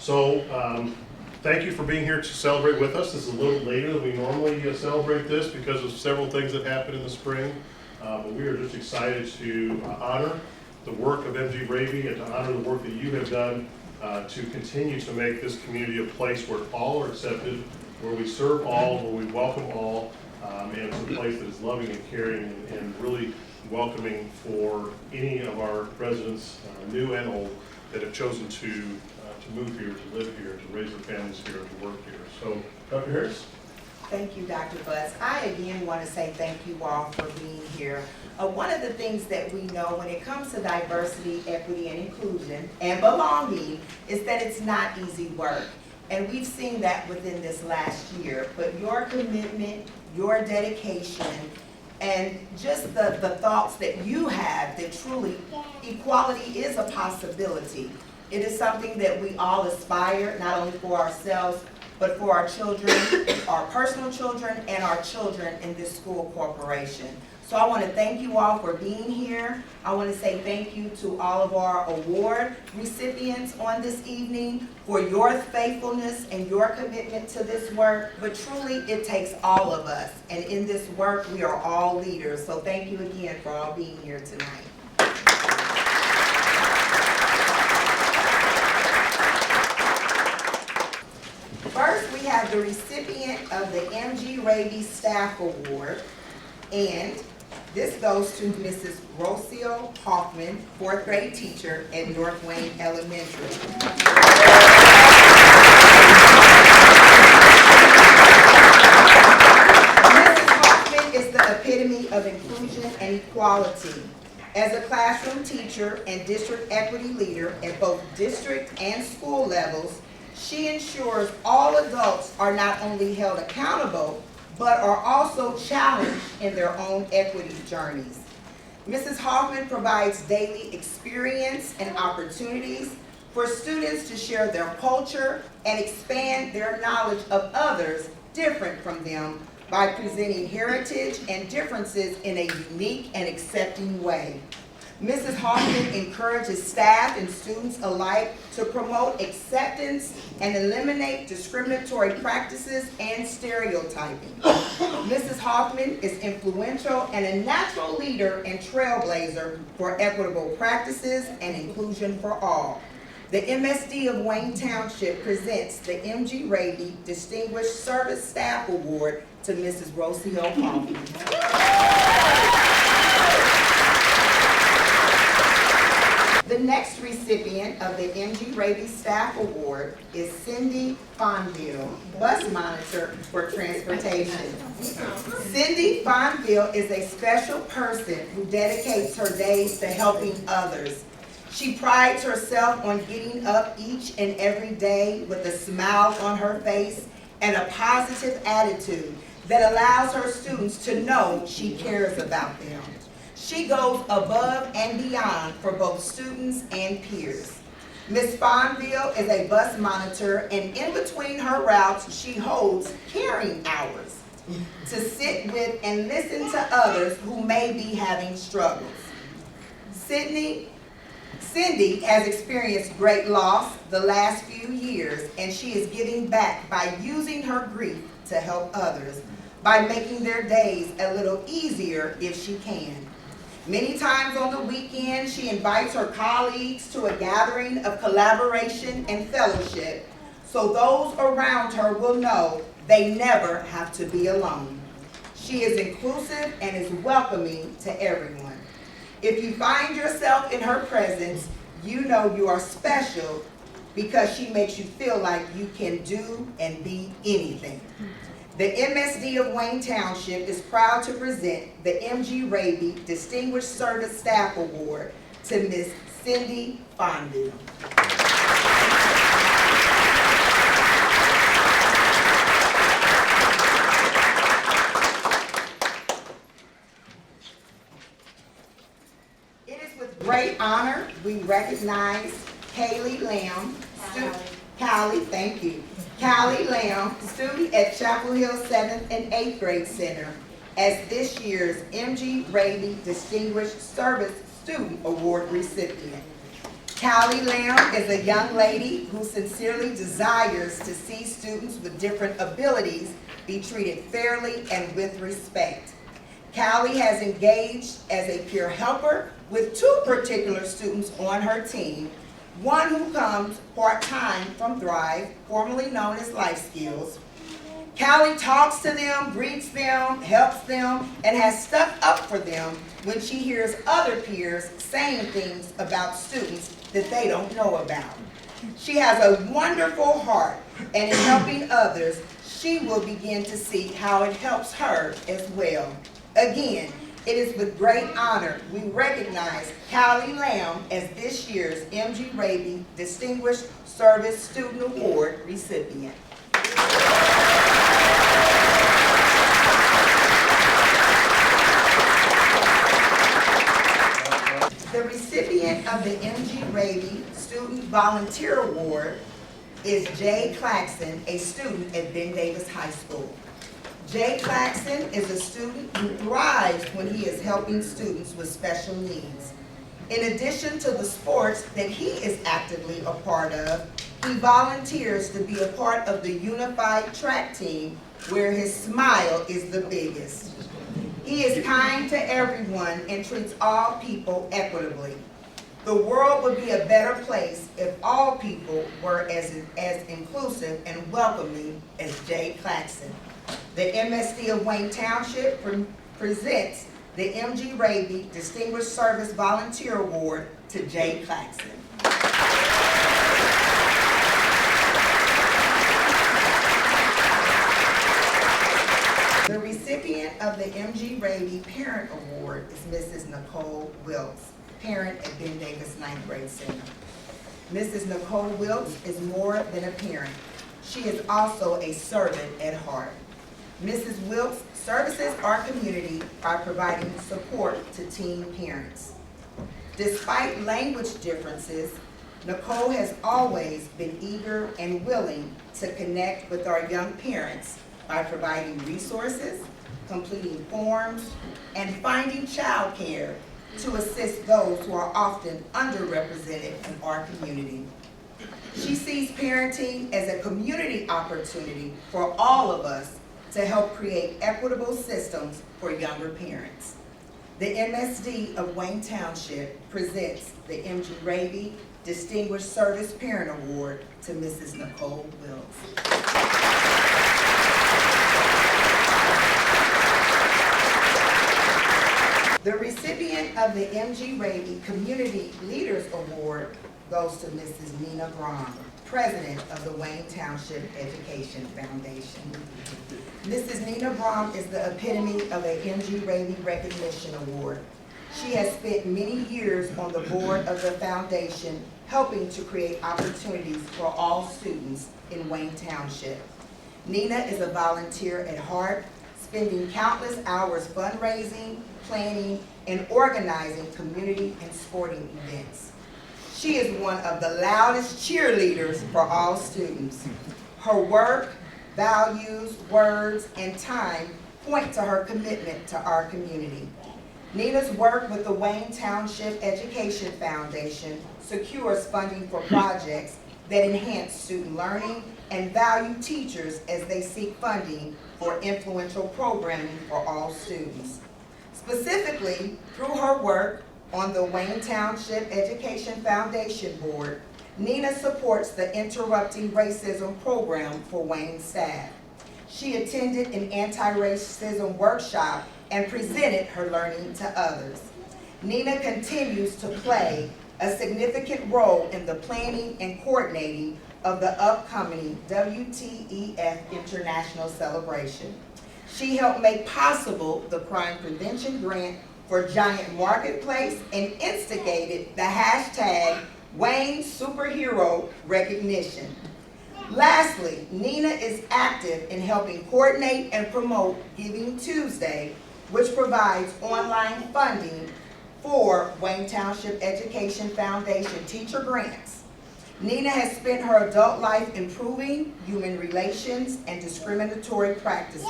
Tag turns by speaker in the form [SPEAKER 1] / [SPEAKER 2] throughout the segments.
[SPEAKER 1] So thank you for being here to celebrate with us. This is a little later than we normally celebrate this because of several things that happened in the spring. But we are just excited to honor the work of MG Raby and to honor the work that you have done to continue to make this community a place where all are accepted, where we serve all, where we welcome all, and it's a place that is loving and caring and really welcoming for any of our residents, new and old, that have chosen to move here, to live here, to raise their families here, to work here. So, Dr. Harris?
[SPEAKER 2] Thank you, Dr. Butts. I again want to say thank you all for being here. One of the things that we know when it comes to diversity, equity, and inclusion, and belonging, is that it's not easy work. And we've seen that within this last year. But your commitment, your dedication, and just the thoughts that you have that truly equality is a possibility. It is something that we all aspire, not only for ourselves, but for our children, our personal children, and our children in this school corporation. So I want to thank you all for being here. I want to say thank you to all of our award recipients on this evening for your faithfulness and your commitment to this work. But truly, it takes all of us. And in this work, we are all leaders. So thank you again for all being here tonight. First, we have the recipient of the MG Raby Staff Award, and this goes to Mrs. Rocio Hoffman, 4th grade teacher at North Wayne Elementary. Mrs. Hoffman is the epitome of inclusion and equality. As a classroom teacher and district equity leader at both district and school levels, she ensures all adults are not only held accountable, but are also challenged in their own equity journeys. Mrs. Hoffman provides daily experience and opportunities for students to share their culture and expand their knowledge of others different from them by presenting heritage and differences in a unique and accepting way. Mrs. Hoffman encourages staff and students alike to promote acceptance and eliminate discriminatory practices and stereotyping. Mrs. Hoffman is influential and a natural leader and trailblazer for equitable practices and inclusion for all. The MSD of Wayne Township presents the MG Raby Distinguished Service Staff Award to Mrs. Rocio Hoffman. The next recipient of the MG Raby Staff Award is Cindy Faunfield, bus monitor for transportation. Cindy Faunfield is a special person who dedicates her days to helping others. She prides herself on getting up each and every day with a smile on her face and a positive attitude that allows her students to know she cares about them. She goes above and beyond for both students and peers. Ms. Faunfield is a bus monitor, and in between her routes, she holds caring hours to sit with and listen to others who may be having struggles. Cindy has experienced great loss the last few years, and she is giving back by using her grief to help others, by making their days a little easier if she can. Many times on the weekend, she invites her colleagues to a gathering of collaboration and fellowship, so those around her will know they never have to be alone. She is inclusive and is welcoming to everyone. If you find yourself in her presence, you know you are special because she makes you feel like you can do and be anything. The MSD of Wayne Township is proud to present the MG Raby Distinguished Service Staff Award to Ms. Cindy Faunfield. It is with great honor we recognize Callie Lamb, Callie, thank you. Callie Lamb, student at Chapel Hill 7th and 8th grade center, as this year's MG Raby Distinguished Service Student Award recipient. Callie Lamb is a young lady who sincerely desires to see students with different abilities be treated fairly and with respect. Callie has engaged as a peer helper with 2 particular students on her team, one who comes part-time from Thrive, formerly known as Life Skills. Callie talks to them, greets them, helps them, and has stuck up for them when she hears other peers saying things about students that they don't know about. She has a wonderful heart, and in helping others, she will begin to see how it helps her as well. Again, it is with great honor we recognize Callie Lamb as this year's MG Raby Distinguished Service Student Award recipient. The recipient of the MG Raby Student Volunteer Award is Jay Claxton, a student at Ben Davis High School. Jay Claxton is a student who thrives when he is helping students with special needs. In addition to the sports that he is actively a part of, he volunteers to be a part of the unified track team where his smile is the biggest. He is kind to everyone and treats all people equitably. The world would be a better place if all people were as inclusive and welcoming as Jay Claxton. The MSD of Wayne Township presents the MG Raby Distinguished Service Volunteer Award to Jay Claxton. The recipient of the MG Raby Parent Award is Mrs. Nicole Wilkes, parent at Ben Davis 9th Grade Center. Mrs. Nicole Wilkes is more than a parent. She is also a servant at heart. Mrs. Wilkes services our community by providing support to teen parents. Despite language differences, Nicole has always been eager and willing to connect with our young parents by providing resources, completing forms, and finding childcare to assist those who are often underrepresented in our community. She sees parenting as a community opportunity for all of us to help create equitable systems for younger parents. The MSD of Wayne Township presents the MG Raby Distinguished Service Parent Award to Mrs. Nicole Wilkes. The recipient of the MG Raby Community Leaders Award goes to Mrs. Nina Braun, President of the Wayne Township Education Foundation. Mrs. Nina Braun is the epitome of a MG Raby Recognition Award. She has spent many years on the board of the foundation, helping to create opportunities for all students in Wayne Township. Nina is a volunteer at heart, spending countless hours fundraising, planning, and organizing community and sporting events. She is one of the loudest cheerleaders for all students. Her work, values, words, and time point to her commitment to our community. Nina's work with the Wayne Township Education Foundation secures funding for projects that enhance student learning and value teachers as they seek funding for influential programming for all students. Specifically, through her work on the Wayne Township Education Foundation Board, Nina supports the Interrupting Racism program for Wayne staff. She attended an anti-racism workshop and presented her learning to others. Nina continues to play a significant role in the planning and coordinating of the upcoming WTEF International Celebration. She helped make possible the crime prevention grant for Giant Marketplace and instigated the hashtag Wayne Superhero Recognition. Lastly, Nina is active in helping coordinate and promote Giving Tuesday, which provides online funding for Wayne Township Education Foundation teacher grants. Nina has spent her adult life improving human relations and discriminatory practices.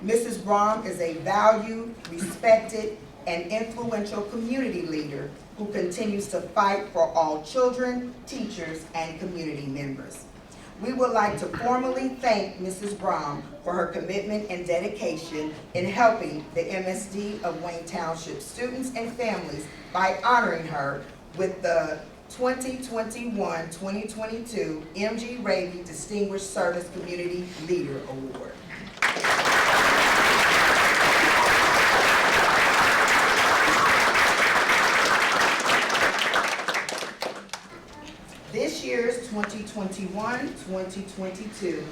[SPEAKER 2] Mrs. Braun is a valued, respected, and influential community leader who continues to fight for all children, teachers, and community members. We would like to formally thank Mrs. Brom for her commitment and dedication in helping the MSD of Wayne Township students and families by honoring her with the 2021-2022 MG Raby Distinguished Service Community Leader Award. This year's 2021-2022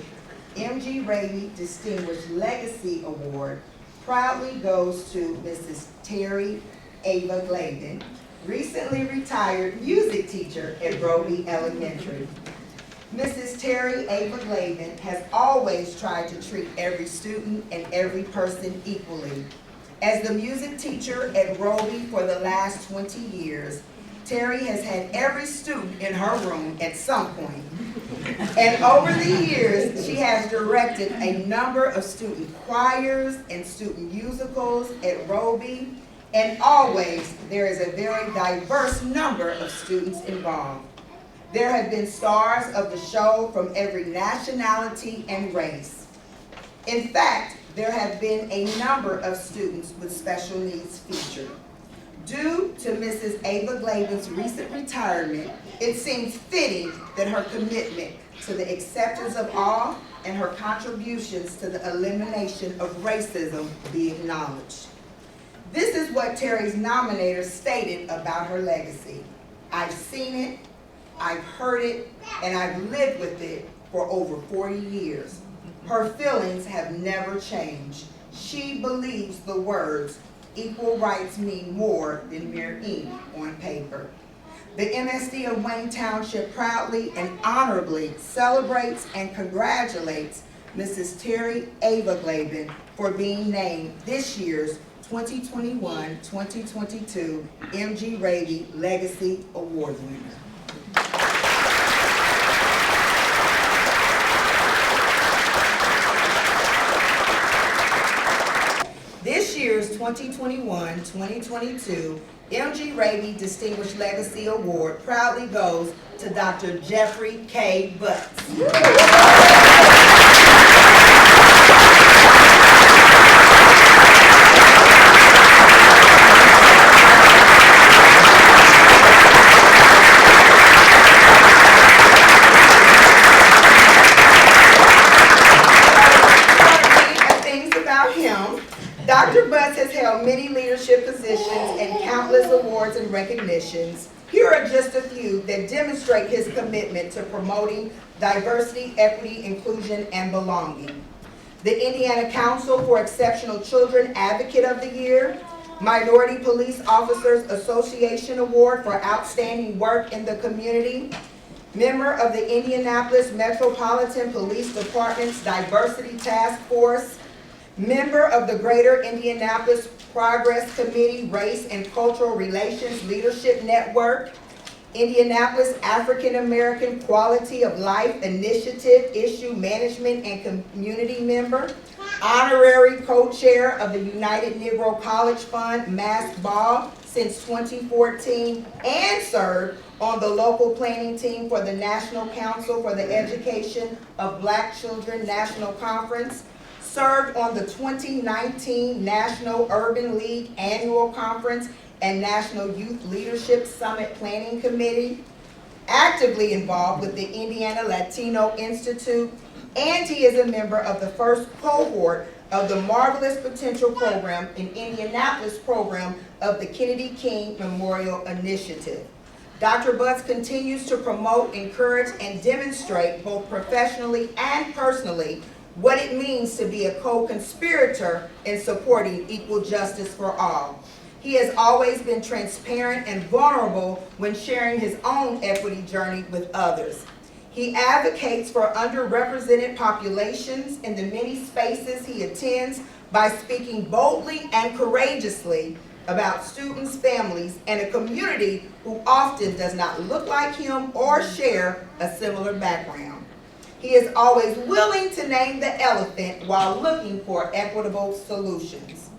[SPEAKER 2] MG Raby Distinguished Legacy Award proudly goes to Mrs. Terry Avagleban, recently retired music teacher at Raby Elementary. Mrs. Terry Avagleban has always tried to treat every student and every person equally. As the music teacher at Raby for the last 20 years, Terry has had every student in her room at some point. And over the years, she has directed a number of student choirs and student musicals at Raby, and always there is a very diverse number of students involved. There have been stars of the show from every nationality and race. In fact, there have been a number of students with special needs featured. Due to Mrs. Avagleban's recent retirement, it seems fitting that her commitment to the acceptance of all and her contributions to the elimination of racism be acknowledged. This is what Terry's nominator stated about her legacy. I've seen it, I've heard it, and I've lived with it for over 40 years. Her feelings have never changed. She believes the words, "Equal rights mean more than mere ink on paper." The MSD of Wayne Township proudly and honorably celebrates and congratulates Mrs. Terry Avagleban for being named this year's 2021-2022 MG Raby Legacy Award winner. This year's 2021-2022 MG Raby Distinguished Legacy Award proudly goes to Dr. Jeffrey K. Butts. Dr. Butts has held many leadership positions and countless awards and recognitions. Here are just a few that demonstrate his commitment to promoting diversity, equity, inclusion, and belonging. The Indiana Council for Exceptional Children Advocate of the Year, Minority Police Officers Association Award for Outstanding Work in the Community, member of the Indianapolis Metropolitan Police Department's Diversity Task Force, member of the Greater Indianapolis Progress Committee Race and Cultural Relations Leadership Network, Indianapolis African American Quality of Life Initiative Issue Management and Community member, honorary co-chair of the United Negro College Fund Mass Ball since 2014, and served on the local planning team for the National Council for the Education of Black Children National Conference, served on the 2019 National Urban League Annual Conference and National Youth Leadership Summit Planning Committee, actively involved with the Indiana Latino Institute, and he is a member of the first cohort of the Marvelous Potential Program in Indianapolis program of the Kennedy King Memorial Initiative. Dr. Butts continues to promote, encourage, and demonstrate both professionally and personally what it means to be a co-conspirator in supporting equal justice for all. He has always been transparent and vulnerable when sharing his own equity journey with others. He advocates for underrepresented populations in the many spaces he attends by speaking boldly and courageously about students, families, and a community who often does not look like him or share a similar background. He is always willing to name the elephant while looking for equitable solutions.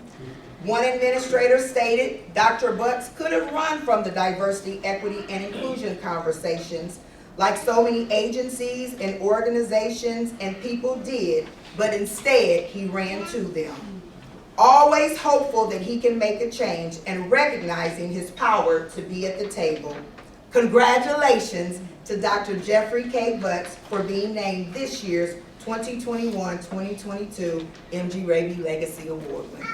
[SPEAKER 2] One administrator stated Dr. Butts could have run from the diversity, equity, and inclusion conversations like so many agencies and organizations and people did, but instead he ran to them. Always hopeful that he can make a change and recognizing his power to be at the table. Congratulations to Dr. Jeffrey K. Butts for being named this year's 2021-2022 MG Raby Legacy Award winner.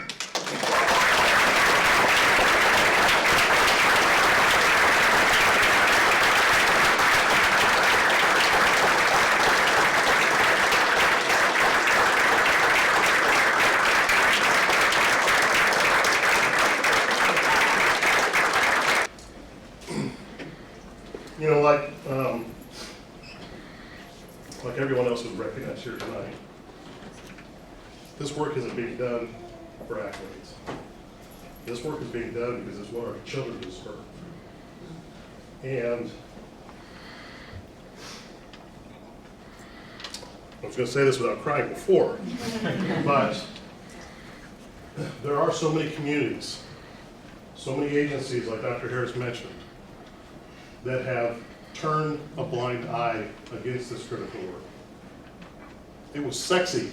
[SPEAKER 1] You know, like everyone else who's recognized here tonight, this work isn't being done for accolades. This work is being done because it's what our children deserve. And I was going to say this without crying before, but there are so many communities, so many agencies, like Dr. Harris mentioned, that have turned a blind eye against this critical work. It was sexy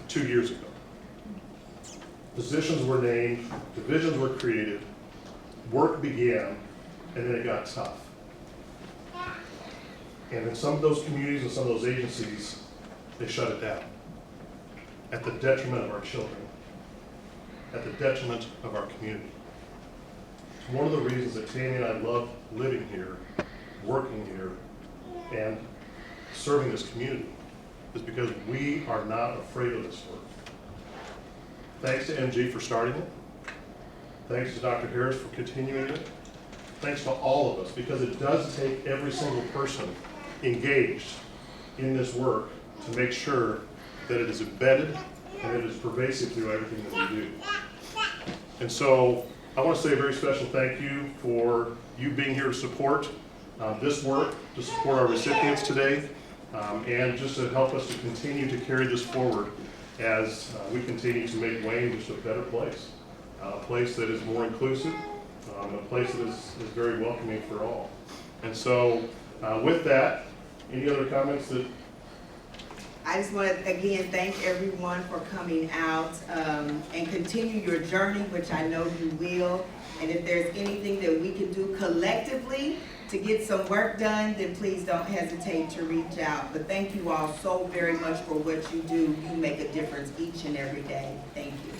[SPEAKER 1] 2 years ago. Positions were named, divisions were created, work began, and then it got tough. And in some of those communities and some of those agencies, they shut it down at the detriment of our children, at the detriment of our community. It's one of the reasons that Tammy and I love living here, working here, and serving this community, is because we are not afraid of this work. Thanks to MG for starting it. Thanks to Dr. Harris for continuing it. Thanks to all of us, because it does take every single person engaged in this work to make sure that it is embedded and it is pervasive through everything that we do. And so I want to say a very special thank you for you being here to support this work, to support our recipients today, and just to help us to continue to carry this forward as we continue to make Wayne just a better place, a place that is more inclusive, a place that is very welcoming for all. And so with that, any other comments that?
[SPEAKER 2] I just want to again thank everyone for coming out and continue your journey, which I know you will. And if there's anything that we can do collectively to get some work done, then please don't hesitate to reach out. But thank you all so very much for what you do. You make a difference each and every day. Thank you.